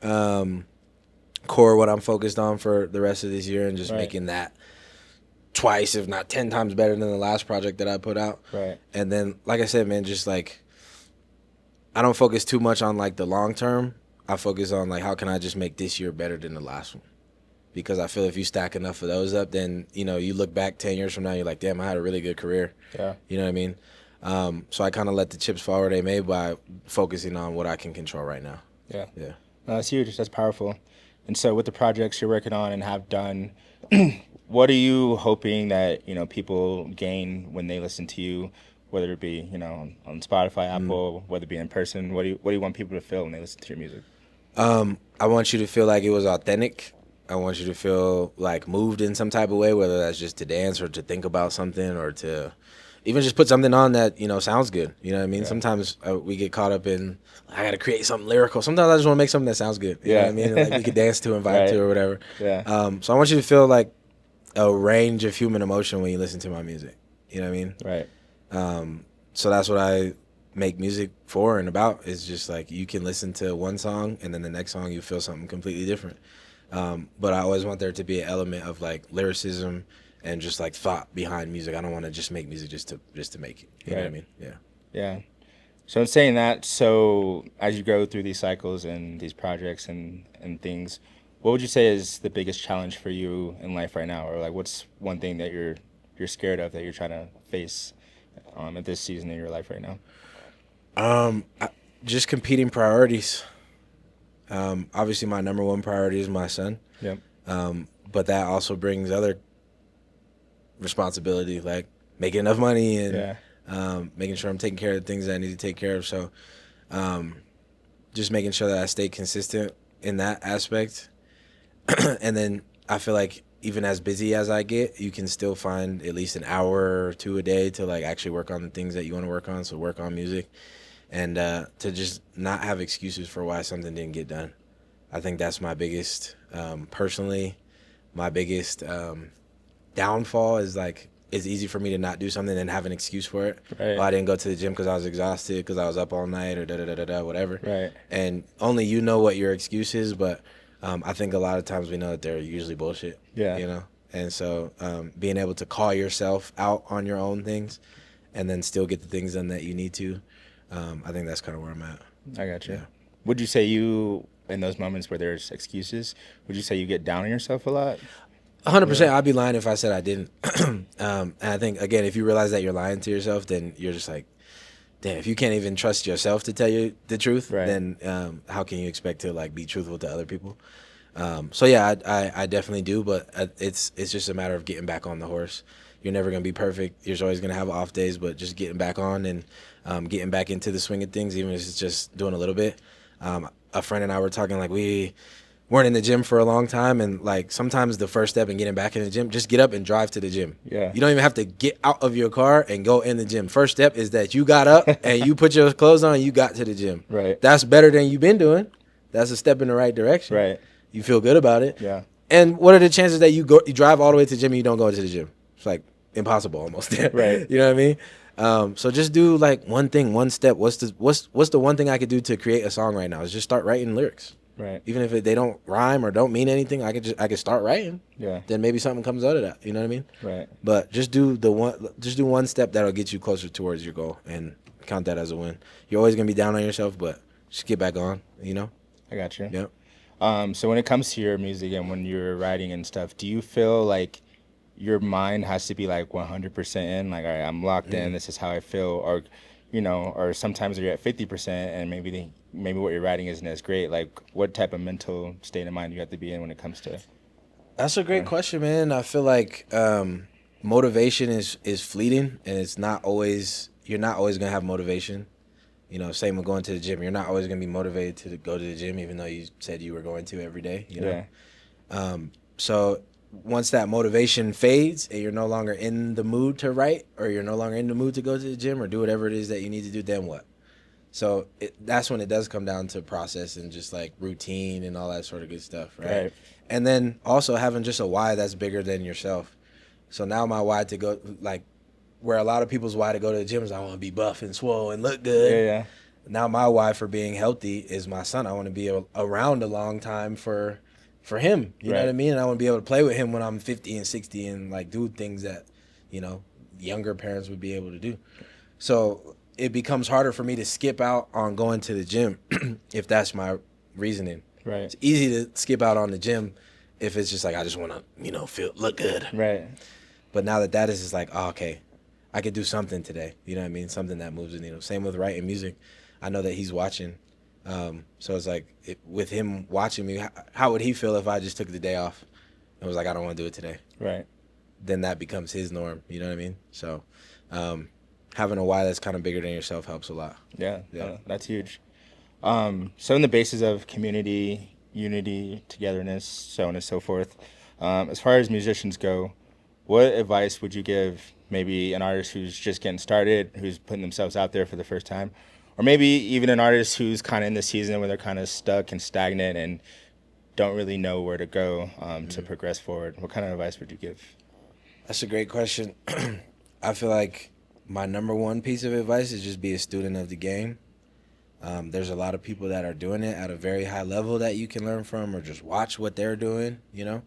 [SPEAKER 2] what I'm focused on for the rest of this year, and just making that twice, if not 10 times better than the last project that I put out.
[SPEAKER 1] Right.
[SPEAKER 2] And then, like I said, man, just like, I don't focus too much on like the long term. I focus on like, how can I just make this year better than the last one? Because I feel if you stack enough of those up, then, you know, you look back 10 years from now, you're like, damn, I had a really good career.
[SPEAKER 1] Yeah.
[SPEAKER 2] You know what I mean? So I kind of let the chips fall where they may by focusing on what I can control right now.
[SPEAKER 1] Yeah.
[SPEAKER 2] Yeah.
[SPEAKER 1] No, that's huge. That's powerful. And so with the projects you're working on and have done, what are you hoping that, you know, people gain when they listen to you, whether it be, you know, on Spotify, Apple, whether it be in person? What do you want people to feel when they listen to your music?
[SPEAKER 2] I want you to feel like it was authentic. I want you to feel like moved in some type of way, whether that's just to dance or to think about something or to even just put something on that, you know, sounds good. You know what I mean? Yeah. Sometimes we get caught up in, I got to create something lyrical. Sometimes I just want to make something that sounds good. You know what I mean? Like we could dance to and vibe to or whatever.
[SPEAKER 1] Yeah.
[SPEAKER 2] So I want you to feel like a range of human emotion when you listen to my music. You know what I mean?
[SPEAKER 1] Right.
[SPEAKER 2] So that's what I make music for and about, is just like, you can listen to one song and then the next song you feel something completely different. But I always want there to be an element of like lyricism and just like thought behind music. I don't want to just make music just to make it. You know what I mean? Yeah.
[SPEAKER 1] Yeah. So in saying that, so as you go through these cycles and these projects and things, what would you say is the biggest challenge for you in life right now? Or like, what's one thing that you're scared of that you're trying to face at this season in your life right now?
[SPEAKER 2] Just competing priorities. Obviously my number one priority is my son.
[SPEAKER 1] Yep.
[SPEAKER 2] But that also brings other responsibility, like making enough money and making sure I'm taking care of the things that I need to take care of. So just making sure that I stay consistent in that aspect. And then I feel like even as busy as I get, you can still find at least an hour or two a day to like actually work on the things that you want to work on. So work on music and to just not have excuses for why something didn't get done. I think that's my biggest, personally, my biggest downfall is like, it's easy for me to not do something and have an excuse for it.
[SPEAKER 1] Right.
[SPEAKER 2] Oh, I didn't go to the gym because I was exhausted, because I was up all night, or whatever.
[SPEAKER 1] Right.
[SPEAKER 2] And only you know what your excuse is, but I think a lot of times we know that they're usually bullshit.
[SPEAKER 1] Yeah.
[SPEAKER 2] You know? And so being able to call yourself out on your own things and then still get the things done that you need to, I think that's kind of where I'm at.
[SPEAKER 1] I got you.
[SPEAKER 2] Yeah.
[SPEAKER 1] Would you say you, in those moments where there's excuses, would you say you get down on yourself a lot?
[SPEAKER 2] 100%. I'd be lying if I said I didn't. And I think, again, if you realize that you're lying to yourself, then you're just like, damn, if you can't even trust yourself to tell you the truth, then how can you expect to like be truthful to other people? So yeah, I definitely do, but it's just a matter of getting back on the horse. You're never going to be perfect. You're always going to have off days, but just getting back on and getting back into the swing of things, even if it's just doing a little bit. A friend and I were talking, like, we weren't in the gym for a long time, and like sometimes the first step in getting back in the gym, just get up and drive to the gym.
[SPEAKER 1] Yeah.
[SPEAKER 2] You don't even have to get out of your car and go in the gym. First step is that you got up and you put your clothes on and you got to the gym.
[SPEAKER 1] Right.
[SPEAKER 2] That's better than you've been doing. That's a step in the right direction.
[SPEAKER 1] Right.
[SPEAKER 2] You feel good about it.
[SPEAKER 1] Yeah.
[SPEAKER 2] And what are the chances that you drive all the way to the gym and you don't go to the gym? It's like impossible almost.
[SPEAKER 1] Right.
[SPEAKER 2] You know what I mean? So just do like one thing, one step. What's the one thing I could do to create a song right now? Is just start writing lyrics.
[SPEAKER 1] Right.
[SPEAKER 2] Even if they don't rhyme or don't mean anything, I could start writing.
[SPEAKER 1] Yeah.
[SPEAKER 2] Then maybe something comes out of that. You know what I mean?
[SPEAKER 1] Right.
[SPEAKER 2] But just do one step that'll get you closer towards your goal and count that as a win. You're always gonna be down on yourself, but just get back on. You know?
[SPEAKER 1] I got you.
[SPEAKER 2] Yep.
[SPEAKER 1] So when it comes to your music and when you're writing and stuff, do you feel like your mind has to be like 100% in? Like, all right, I'm locked in. This is how I feel. Or, you know, or sometimes you're at 50% and maybe what you're writing isn't as great. Like, what type of mental state of mind do you have to be in when it comes to?
[SPEAKER 2] That's a great question, man. I feel like motivation is fleeting, and it's not always. You're not always gonna have motivation. You know, same with going to the gym. You're not always gonna be motivated to go to the gym, even though you said you were going to every day. You know?
[SPEAKER 1] Yeah.
[SPEAKER 2] So once that motivation fades, and you're no longer in the mood to write, or you're no longer in the mood to go to the gym or do whatever it is that you need to do, then what? So that's when it does come down to process and just like routine and all that sort of good stuff, right? And then also having just a why that's bigger than yourself. So now my why to go, like, where a lot of people's why to go to the gym is I want to be buff and swole and look good.
[SPEAKER 1] Yeah.
[SPEAKER 2] Now my why for being healthy is my son. I want to be around a long time for him. You know what I mean? And I want to be able to play with him when I'm 50 and 60 and like do things that, you know, younger parents would be able to do. So it becomes harder for me to skip out on going to the gym if that's my reasoning.
[SPEAKER 1] Right.
[SPEAKER 2] It's easy to skip out on the gym if it's just like I just want to, you know, look good.
[SPEAKER 1] Right.
[SPEAKER 2] But now that is just like, oh, okay, I could do something today. You know what I mean? Something that moves the needle. Same with writing music. I know that he's watching. So it's like with him watching me, how would he feel if I just took the day off and was like, I don't want to do it today?
[SPEAKER 1] Right.
[SPEAKER 2] Then that becomes his norm. You know what I mean? So having a why that's kind of bigger than yourself helps a lot.
[SPEAKER 1] Yeah. That's huge. So in the basis of community, unity, togetherness, so on and so forth, as far as musicians go, what advice would you give maybe an artist who's just getting started, who's putting themselves out there for the first time, or maybe even an artist who's kind of in the season where they're kind of stuck and stagnant and don't really know where to go to progress forward? What kind of advice would you give?
[SPEAKER 2] That's a great question. I feel like my number one piece of advice is just be a student of the game. There's a lot of people that are doing it at a very high level that you can learn from, or just watch what they're doing, you know?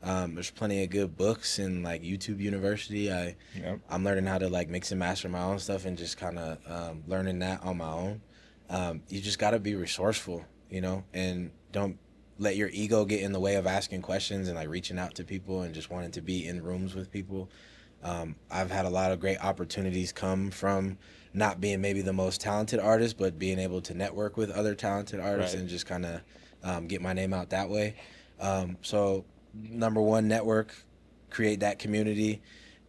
[SPEAKER 2] There's plenty of good books in like YouTube University. I'm learning how to like mix and master my own stuff and just kind of learning that on my own. You just got to be resourceful, you know, and don't let your ego get in the way of asking questions and like reaching out to people and just wanting to be in rooms with people. I've had a lot of great opportunities come from not being maybe the most talented artist, but being able to network with other talented artists and just kind of get my name out that way. So number one, network, create that community,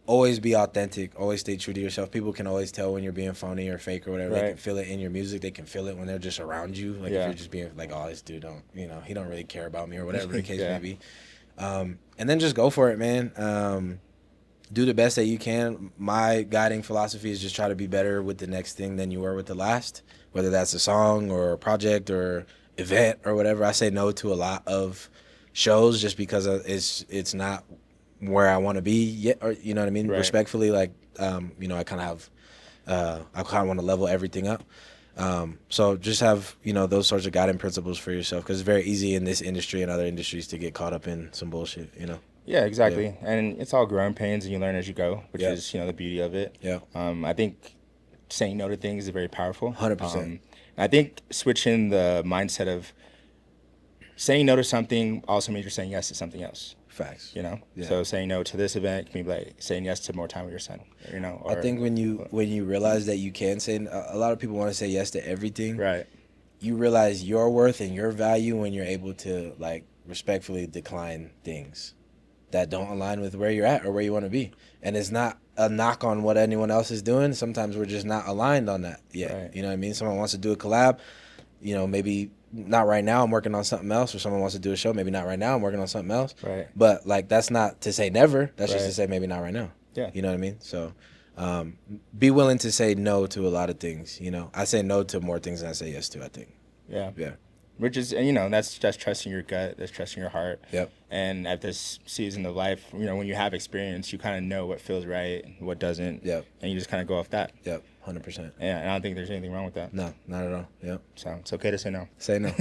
[SPEAKER 2] always be authentic, always stay true to yourself. People can always tell when you're being phony or fake or whatever. They can feel it in your music. They can feel it when they're just around you. Like if you're just being like, oh, this dude he don't really care about me or whatever the case may be. And then just go for it, man. Do the best that you can. My guiding philosophy is just try to be better with the next thing than you were with the last, whether that's a song or a project or event or whatever. I say no to a lot of shows just because it's not where I want to be yet, or you know what I mean. Respectfully, like you know, I kind of want to level everything up. So just have, you know, those sorts of guiding principles for yourself, because it's very easy in this industry and other industries to get caught up in some bullshit, you know.
[SPEAKER 1] Yeah, exactly. And it's all growing pains and you learn as you go, which is, you know, the beauty of it. I think saying no to things is very powerful.
[SPEAKER 2] 100%.
[SPEAKER 1] I think switching the mindset of saying no to something also means you're saying yes to something else.
[SPEAKER 2] Facts.
[SPEAKER 1] You know? So saying no to this event can be like saying yes to more time with your son, you know?
[SPEAKER 2] I think when you realize that you can say, a lot of people want to say yes to everything.
[SPEAKER 1] Right.
[SPEAKER 2] You realize your worth and your value when you're able to, like, respectfully decline things. that don't align with where you're at or where you want to be. And it's not a knock on what anyone else is doing. Sometimes we're just not aligned on that yet.
[SPEAKER 1] Right.
[SPEAKER 2] You know what I mean? Someone wants to do a collab, maybe not right now, I'm working on something else, or someone wants to do a show, maybe not right now, I'm working on something else.
[SPEAKER 1] Right.
[SPEAKER 2] But like, that's not to say never. That's just
[SPEAKER 1] Right.
[SPEAKER 2] to say maybe not right now.
[SPEAKER 1] Yeah.
[SPEAKER 2] You know what I mean? So be willing to say no to a lot of things. I say no to more things than I say yes to, I think.
[SPEAKER 1] Yeah.
[SPEAKER 2] Yeah.
[SPEAKER 1] Which is, that's trusting your gut, that's trusting your heart.
[SPEAKER 2] Yep.
[SPEAKER 1] And at this season of life, when you have experience, you kind of know what feels right, what doesn't.
[SPEAKER 2] Yep.
[SPEAKER 1] And you just kind of go off that.
[SPEAKER 2] Yep. 100%.
[SPEAKER 1] Yeah, and I don't think there's anything wrong with that.
[SPEAKER 2] No, not at all. Yep.
[SPEAKER 1] So it's okay to say no.
[SPEAKER 2] Say no.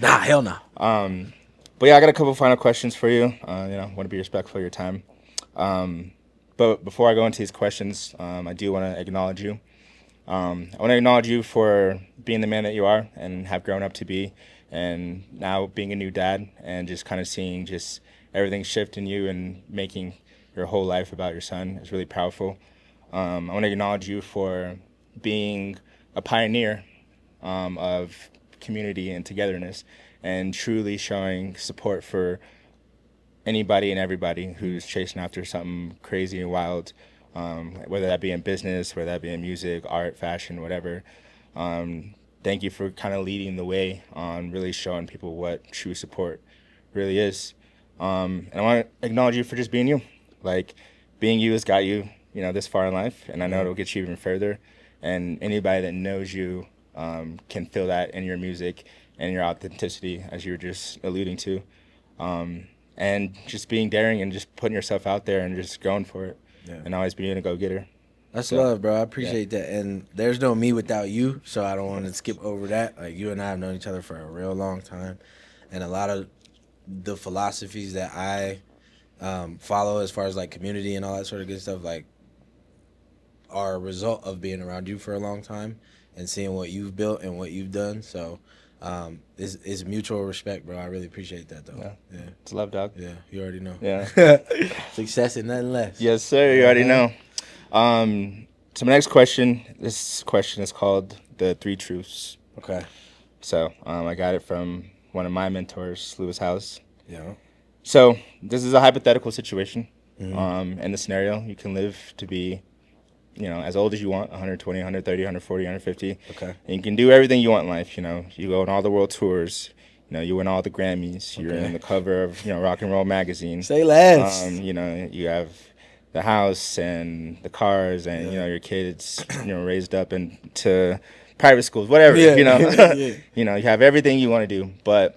[SPEAKER 2] Nah, hell no.
[SPEAKER 1] But yeah, I got a couple final questions for you. Want to be respectful of your time. But before I go into these questions, I do want to acknowledge you. I want to acknowledge you for being the man that you are and have grown up to be, and now being a new dad and just kind of seeing just everything shift in you and making your whole life about your son is really powerful. I want to acknowledge you for being a pioneer of community and togetherness and truly showing support for anybody and everybody who's chasing after something crazy and wild. Whether that be in business, whether that be in music, art, fashion, whatever. Thank you for kind of leading the way on really showing people what true support really is. And I want to acknowledge you for just being you. Like, being you has got you, this far in life, and I know it'll get you even further. And anybody that knows you can feel that in your music and your authenticity, as you were just alluding to. And just being daring and just putting yourself out there and just going for it. Yeah. And always being a go-getter.
[SPEAKER 2] That's love, bro. I appreciate that. And there's no me without you, so I don't want to skip over that. Like, you and I have known each other for a real long time. And a lot of the philosophies that I follow as far as, like, community and all that sort of good stuff, like, are a result of being around you for a long time and seeing what you've built and what you've done. So it's mutual respect, bro. I really appreciate that, though. Yeah.
[SPEAKER 1] It's love, dog.
[SPEAKER 2] Yeah, you already know.
[SPEAKER 1] Yeah.
[SPEAKER 2] Success and nothing less.
[SPEAKER 1] Yes, sir. You already know. So my next question, this question is called The Three Truths.
[SPEAKER 2] Okay.
[SPEAKER 1] So I got it from one of my mentors, Lewis House.
[SPEAKER 2] Yeah.
[SPEAKER 1] So this is a hypothetical situation.
[SPEAKER 2] Mm-hmm.
[SPEAKER 1] In the scenario, you can live to be, as old as you want, 120, 130, 140, 150.
[SPEAKER 2] Okay.
[SPEAKER 1] And you can do everything you want in life. You go on all the world tours. You win all the Grammys. You're in the cover of, Rock and Roll magazine.
[SPEAKER 2] Say less.
[SPEAKER 1] You have the house and the cars and, your kids, raised up into private schools, whatever, you have everything you want to do. But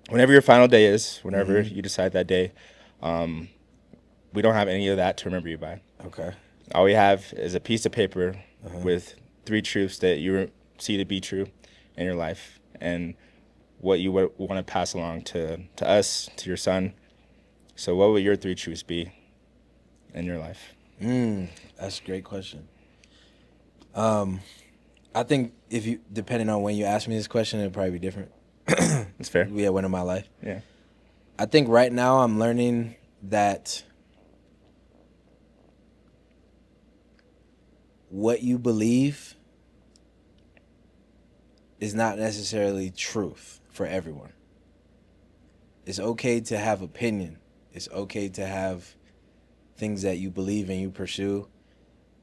[SPEAKER 1] whenever your final day is, whenever you decide that day, we don't have any of that to remember you by.
[SPEAKER 2] Okay.
[SPEAKER 1] All we have is a piece of paper with 3 truths that you see to be true in your life and what you would want to pass along to us, to your son. So what would your 3 truths be in your life?
[SPEAKER 2] That's a great question. I think depending on when you ask me this question, it'll probably be different.
[SPEAKER 1] That's fair.
[SPEAKER 2] Yeah, when in my life.
[SPEAKER 1] Yeah.
[SPEAKER 2] I think right now I'm learning that what you believe is not necessarily truth for everyone. It's okay to have opinion. It's okay to have things that you believe and you pursue,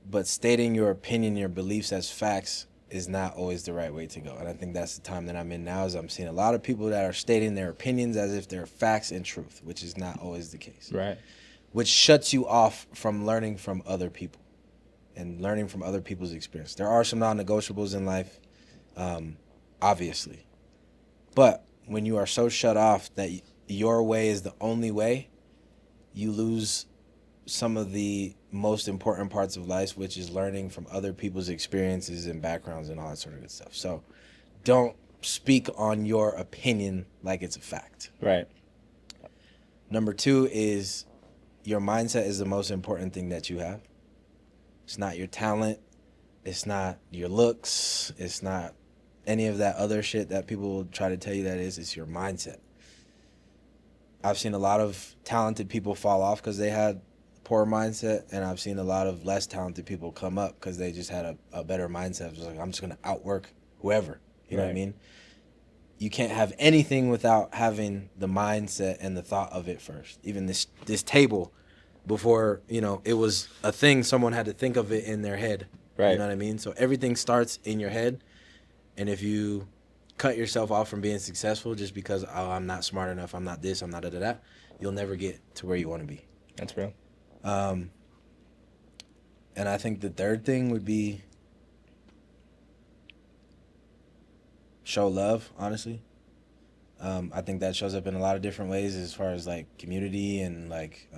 [SPEAKER 2] but stating your opinion, your beliefs as facts is not always the right way to go. And I think that's the time that I'm in now, is I'm seeing a lot of people that are stating their opinions as if they're facts and truth, which is not always the case.
[SPEAKER 1] Right.
[SPEAKER 2] Which shuts you off from learning from other people and learning from other people's experience. There are some non-negotiables in life, obviously. But when you are so shut off that your way is the only way, you lose some of the most important parts of life, which is learning from other people's experiences and backgrounds and all that sort of good stuff. So don't speak on your opinion like it's a fact.
[SPEAKER 1] Right.
[SPEAKER 2] Number 2 is your mindset is the most important thing that you have. It's not your talent. It's not your looks. It's not any of that other shit that people will try to tell you that is. It's your mindset. I've seen a lot of talented people fall off because they had poor mindset, and I've seen a lot of less talented people come up because they just had a better mindset. It was like, I'm just going to outwork whoever. You know what I mean? you can't have anything without having the mindset and the thought of it first. Even this table, before, you know, it was a thing, someone had to think of it in their head.
[SPEAKER 1] Right.
[SPEAKER 2] You know what I mean? So everything starts in your head. And if you cut yourself off from being successful just because, oh, I'm not smart enough, I'm not this, I'm not that, you'll never get to where you want to be.
[SPEAKER 1] That's real.
[SPEAKER 2] And I think the third thing would be show love, honestly. I think that shows up in a lot of different ways as far as like community and like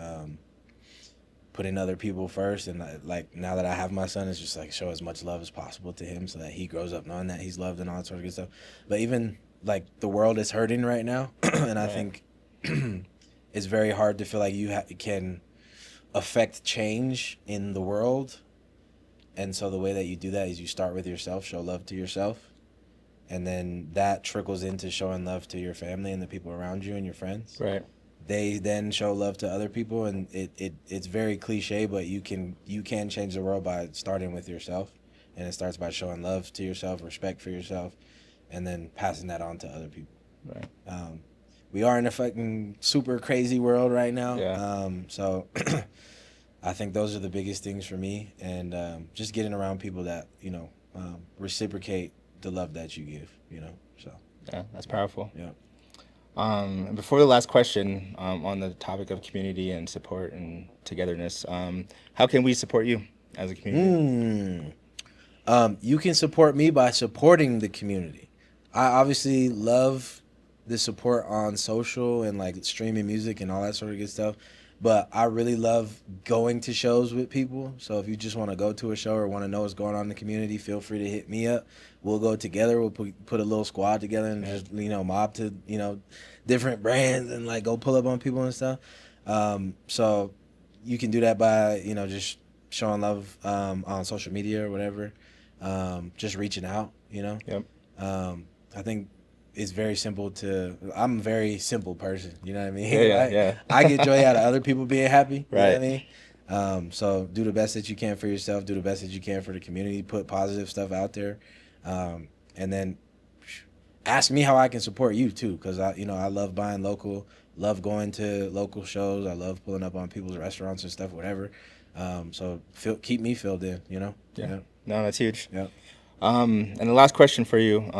[SPEAKER 2] putting other people first. And like now that I have my son, it's just like show as much love as possible to him so that he grows up knowing that he's loved and all that sort of good stuff. But even like the world is hurting right now, and I think it's very hard to feel like you can affect change in the world. And so the way that you do that is you start with yourself, show love to yourself. And then that trickles into showing love to your family and the people around you and your friends.
[SPEAKER 1] Right.
[SPEAKER 2] They then show love to other people, and it's very cliche, but you can change the world by starting with yourself. And it starts by showing love to yourself, respect for yourself, and then passing that on to other people.
[SPEAKER 1] Right.
[SPEAKER 2] We are in a fucking super crazy world right now.
[SPEAKER 1] Yeah.
[SPEAKER 2] So I think those are the biggest things for me, and just getting around people that, you know, reciprocate the love that you give, you know. So
[SPEAKER 1] Yeah, that's powerful.
[SPEAKER 2] yeah.
[SPEAKER 1] And before the last question, on the topic of community and support and togetherness, how can we support you as a community?
[SPEAKER 2] You can support me by supporting the community. I obviously love the support on social and like streaming music and all that sort of good stuff, but I really love going to shows with people. So if you just want to go to a show or want to know what's going on in the community, feel free to hit me up. We'll go together. We'll put a little squad together and just, you know, mob to, you know, different brands and like go pull up on people and stuff. So you can do that by, you know, just showing love on social media or whatever. Just reaching out, you know.
[SPEAKER 1] Yep.
[SPEAKER 2] I think it's very simple I'm a very simple person, you know what I mean?
[SPEAKER 1] Yeah.
[SPEAKER 2] I get joy out of other people being happy, you know
[SPEAKER 1] Right.
[SPEAKER 2] what I mean? So do the best that you can for yourself, do the best that you can for the community, put positive stuff out there. And then ask me how I can support you too, because I love buying local, love going to local shows, I love pulling up on people's restaurants and stuff, whatever. So keep me filled in, you know?
[SPEAKER 1] Yeah. No, that's huge.
[SPEAKER 2] Yeah.
[SPEAKER 1] And the last question for you,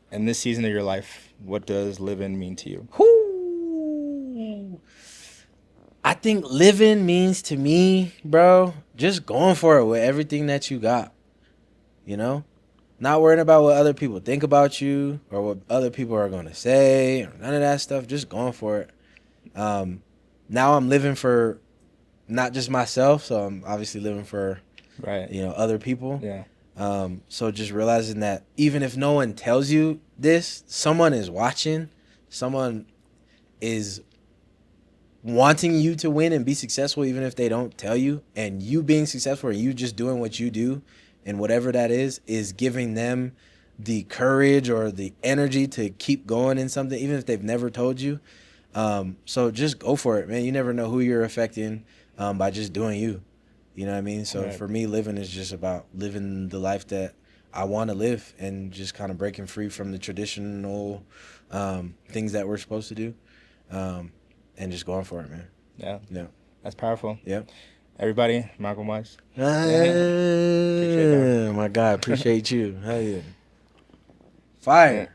[SPEAKER 1] in this season of your life, what does LIV'N mean to you?
[SPEAKER 2] Whoo! I think living means to me, bro, just going for it with everything that you got, you know? Not worrying about what other people think about you or what other people are going to say or none of that stuff. Just going for it. Now I'm living for not just myself, so I'm obviously living for,
[SPEAKER 1] Right.
[SPEAKER 2] you know, other people.
[SPEAKER 1] Yeah.
[SPEAKER 2] So just realizing that even if no one tells you this, someone is watching, someone is wanting you to win and be successful even if they don't tell you, and you being successful and you just doing what you do and whatever that is giving them the courage or the energy to keep going in something even if they've never told you. So just go for it, man. You never know who you're affecting by just doing you. You know what I mean? So
[SPEAKER 1] Right.
[SPEAKER 2] for me, living is just about living the life that I want to live and just kind of breaking free from the traditional things that we're supposed to do, and just going for it, man.
[SPEAKER 1] Yeah.
[SPEAKER 2] Yeah.
[SPEAKER 1] That's powerful.
[SPEAKER 2] Yeah.
[SPEAKER 1] Everybody, Malcolm Whyz3.
[SPEAKER 2] My God, appreciate you. Hell yeah. Fire.
[SPEAKER 1] Yeah.